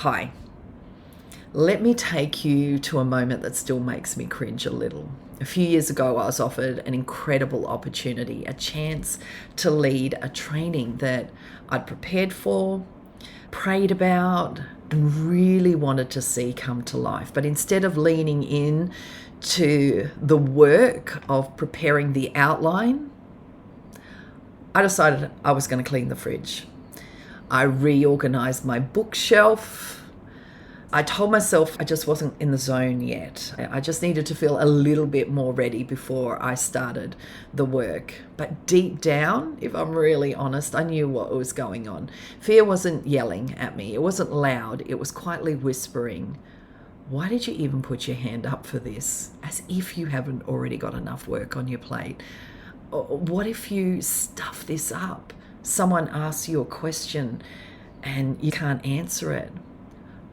Hi, let me take you to a moment that still makes me cringe a little. A few years ago, I was offered an incredible opportunity, a chance to lead a training that I'd prepared for, prayed about, and really wanted to see come to life. But instead of leaning in to the work of preparing the outline, I decided I was going to clean the fridge. I reorganized my bookshelf. I told myself I just wasn't in the zone yet. I just needed to feel a little bit more ready before I started the work. But deep down, if I'm really honest, I knew what was going on. Fear wasn't yelling at me. It wasn't loud. It was quietly whispering, "Why did you even put your hand up for this?" As if you haven't already got enough work on your plate. What if you stuff this up? Someone asks you a question and you can't answer it.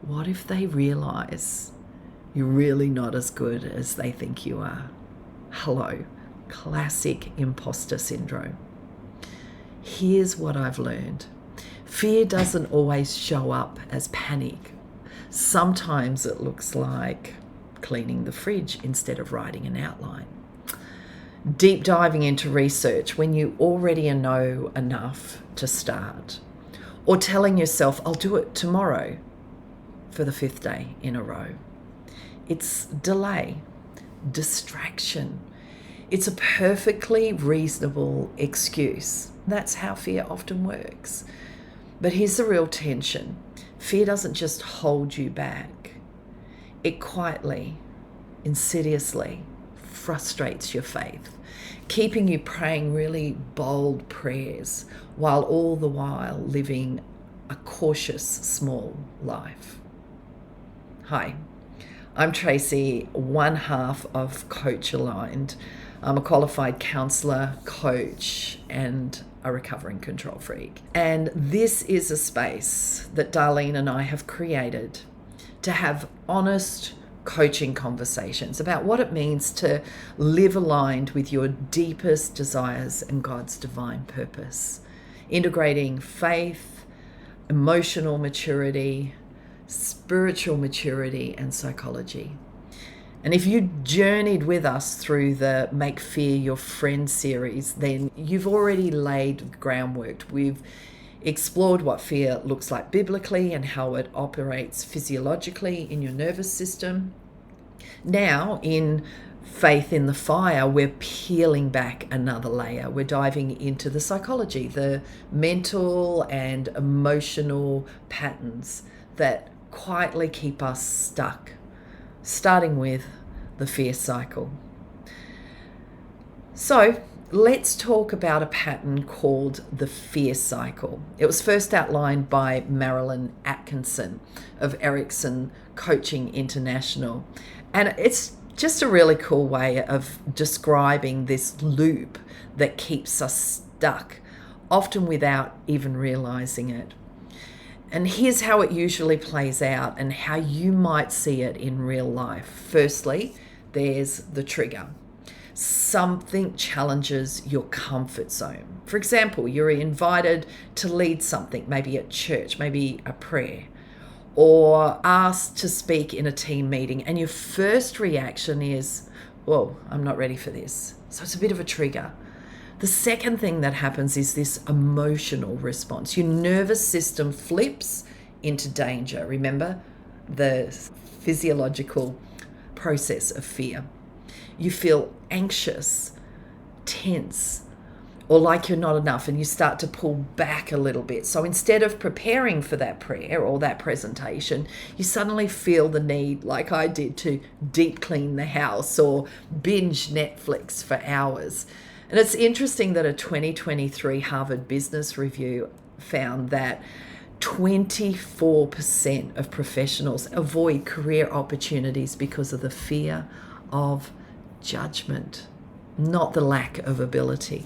What if they realize you're really not as good as they think you are? Hello, classic imposter syndrome. Here's what I've learned. Fear doesn't always show up as panic. Sometimes it looks like cleaning the fridge instead of writing an outline. Deep diving into research when you already know enough to start. Or telling yourself, "I'll do it tomorrow," for the 5th day in a row. It's delay, distraction. It's a perfectly reasonable excuse. That's how fear often works. But here's the real tension. Fear doesn't just hold you back. It quietly, insidiously frustrates your faith, keeping you praying really bold prayers while all the while living a cautious, small life. Hi, I'm Tracy, one half of Coach Aligned. I'm a qualified counsellor, coach, and a recovering control freak. And this is a space that Darlene and I have created to have honest coaching conversations about what it means to live aligned with your deepest desires and God's divine purpose, integrating faith, emotional maturity, spiritual maturity, and psychology. And if you journeyed with us through the Make Fear Your Friend series, then you've already laid groundwork. We've explored what fear looks like biblically and how it operates physiologically in your nervous system. Now, in Faith in the Fire, we're peeling back another layer. We're diving into the psychology, the mental and emotional patterns that quietly keep us stuck, starting with the fear cycle. So let's talk about a pattern called the fear cycle. It was first outlined by Marilyn Atkinson of Erickson Coaching International. And it's just a really cool way of describing this loop that keeps us stuck, often without even realizing it. And here's how it usually plays out and how you might see it in real life. Firstly, there's the trigger. Something challenges your comfort zone. For example, you're invited to lead something, maybe at church, maybe a prayer, or asked to speak in a team meeting, and your first reaction is, "Whoa, I'm not ready for this." So it's a bit of a trigger. The second thing that happens is this emotional response. Your nervous system flips into danger. Remember the physiological process of fear. You feel anxious, tense, or like you're not enough, and you start to pull back a little bit. So instead of preparing for that prayer or that presentation, you suddenly feel the need, like I did, to deep clean the house or binge Netflix for hours. And it's interesting that a 2023 Harvard Business Review found that 24% of professionals avoid career opportunities because of the fear of judgment, not the lack of ability.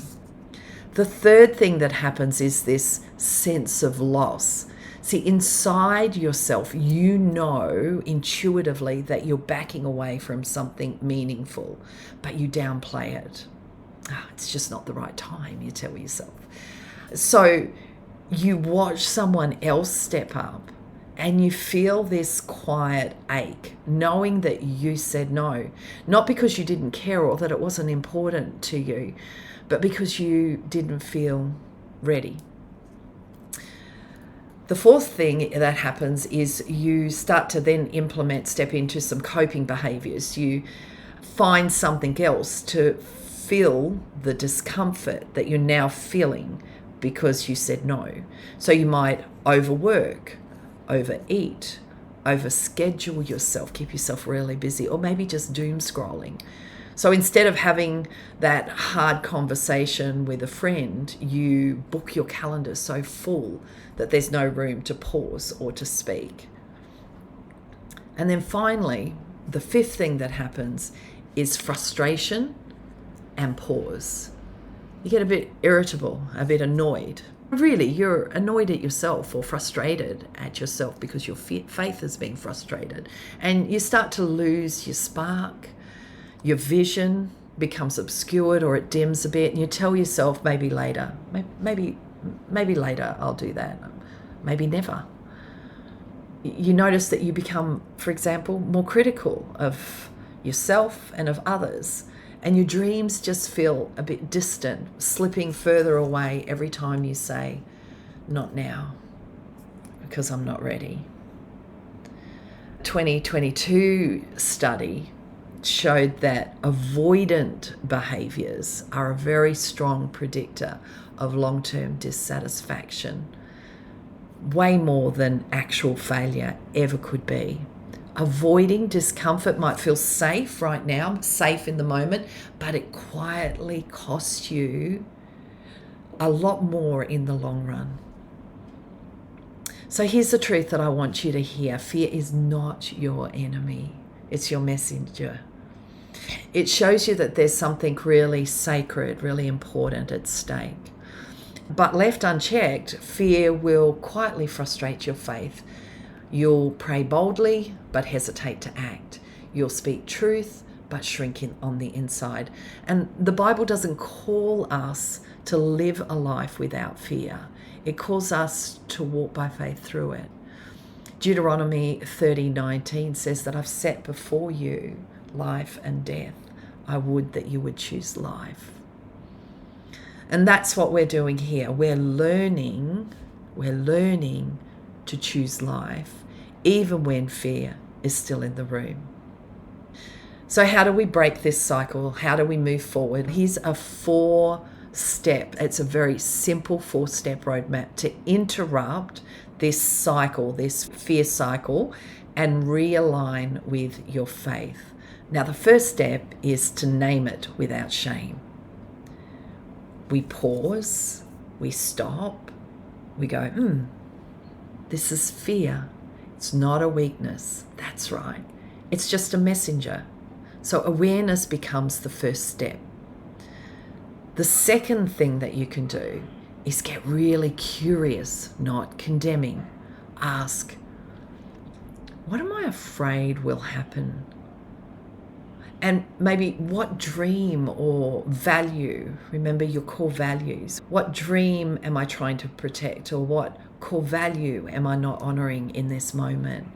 The third thing that happens is this sense of loss. See, inside yourself, you know intuitively that you're backing away from something meaningful, but you downplay it. It's just not the right time, you tell yourself. So you watch someone else step up And you feel this quiet ache, knowing that you said no, not because you didn't care or that it wasn't important to you, but because you didn't feel ready. The fourth thing that happens is you start to then step into some coping behaviors. You find something else to fill the discomfort that you're now feeling because you said no. So you might overwork, overeat, overschedule yourself, keep yourself really busy, or maybe just doom scrolling. So instead of having that hard conversation with a friend, you book your calendar so full that there's no room to pause or to speak. And then finally, the fifth thing that happens is frustration and pause. You get a bit irritable, a bit annoyed. Really, you're annoyed at yourself or frustrated at yourself because your faith is being frustrated. And you start to lose your spark. Your vision becomes obscured or it dims a bit, and you tell yourself maybe later, maybe later I'll do that, maybe never. You notice that you become, for example, more critical of yourself and of others, and your dreams just feel a bit distant, slipping further away every time you say, not now, because I'm not ready. 2022 study showed that avoidant behaviors are a very strong predictor of long-term dissatisfaction, way more than actual failure ever could be. Avoiding discomfort might feel safe right now, safe in the moment, but it quietly costs you a lot more in the long run. So here's the truth that I want you to hear. Fear is not your enemy. It's your messenger. It shows you that there's something really sacred, really important at stake. But left unchecked, fear will quietly frustrate your faith. You'll pray boldly, but hesitate to act. You'll speak truth, but shrink on the inside. And the Bible doesn't call us to live a life without fear. It calls us to walk by faith through it. Deuteronomy 30:19 says that I've set before you life and death. I would that you would choose life. And that's what we're doing here. We're learning to choose life, even when fear is still in the room. So how do we break this cycle? How do we move forward? Here's a 4-step, it's a very simple 4-step roadmap to interrupt this cycle, this fear cycle, and realign with your faith. Now, the first step is to name it without shame. We pause, we stop, we go, this is fear. It's not a weakness. That's right. It's just a messenger. So awareness becomes the first step. The second thing that you can do is get really curious, not condemning. Ask, what am I afraid will happen? And maybe what dream or value, remember your core values, what dream am I trying to protect, or what core value am I not honoring in this moment?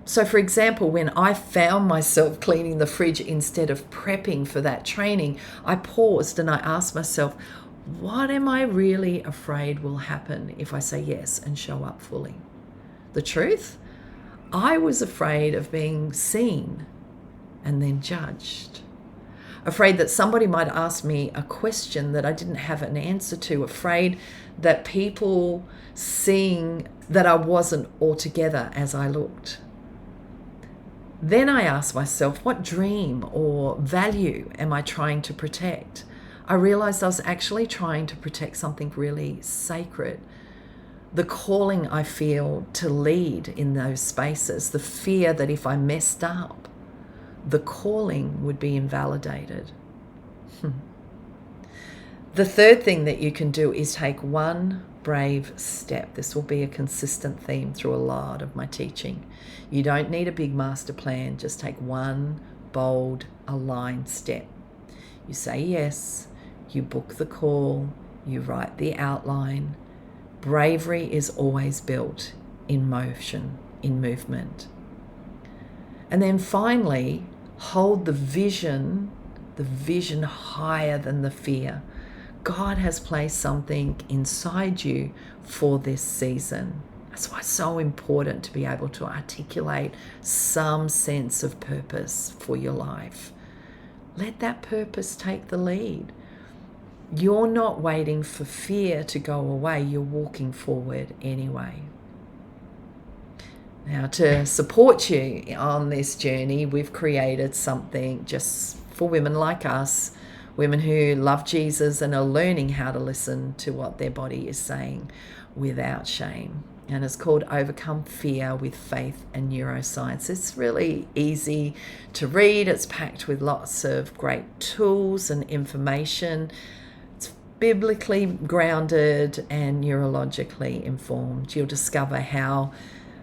So for example, when I found myself cleaning the fridge instead of prepping for that training, I paused and I asked myself, what am I really afraid will happen if I say yes and show up fully? The truth? I was afraid of being seen and then judged. Afraid that somebody might ask me a question that I didn't have an answer to. Afraid that people seeing that I wasn't altogether as I looked. Then I asked myself, what dream or value am I trying to protect? I realized I was actually trying to protect something really sacred. The calling I feel to lead in those spaces, the fear that if I messed up, the calling would be invalidated. The third thing that you can do is take one brave step. This will be a consistent theme through a lot of my teaching. You don't need a big master plan. Just take one bold, aligned step. You say yes, you book the call, you write the outline. Bravery is always built in motion, in movement. And then finally, hold the vision higher than the fear. God has placed something inside you for this season. That's why it's so important to be able to articulate some sense of purpose for your life. Let that purpose take the lead. You're not waiting for fear to go away. You're walking forward anyway. Now, to support you on this journey, we've created something just for women like us, women who love Jesus and are learning how to listen to what their body is saying without shame. And it's called Overcome Fear with Faith and Neuroscience. It's really easy to read. It's packed with lots of great tools and information. It's biblically grounded and neurologically informed. You'll discover how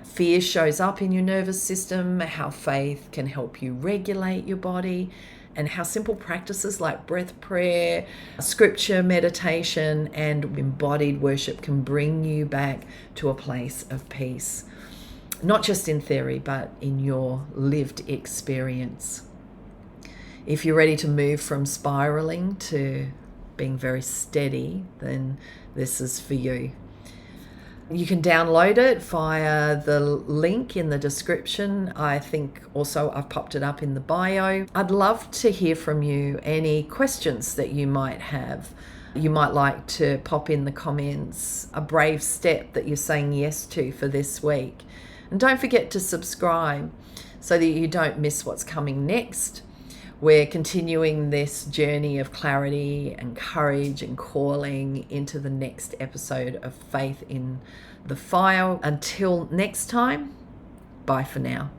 fear shows up in your nervous system, how faith can help you regulate your body, and how simple practices like breath prayer, scripture, meditation, and embodied worship can bring you back to a place of peace. Not just in theory, but in your lived experience. If you're ready to move from spiraling to being very steady, then this is for you. You can download it via the link in the description. I think also I've popped it up in the bio. I'd love to hear from you, any questions that you might have. You might like to pop in the comments a brave step that you're saying yes to for this week. And don't forget to subscribe so that you don't miss what's coming next. We're continuing this journey of clarity and courage and calling into the next episode of Faith in the Fire. Until next time, bye for now.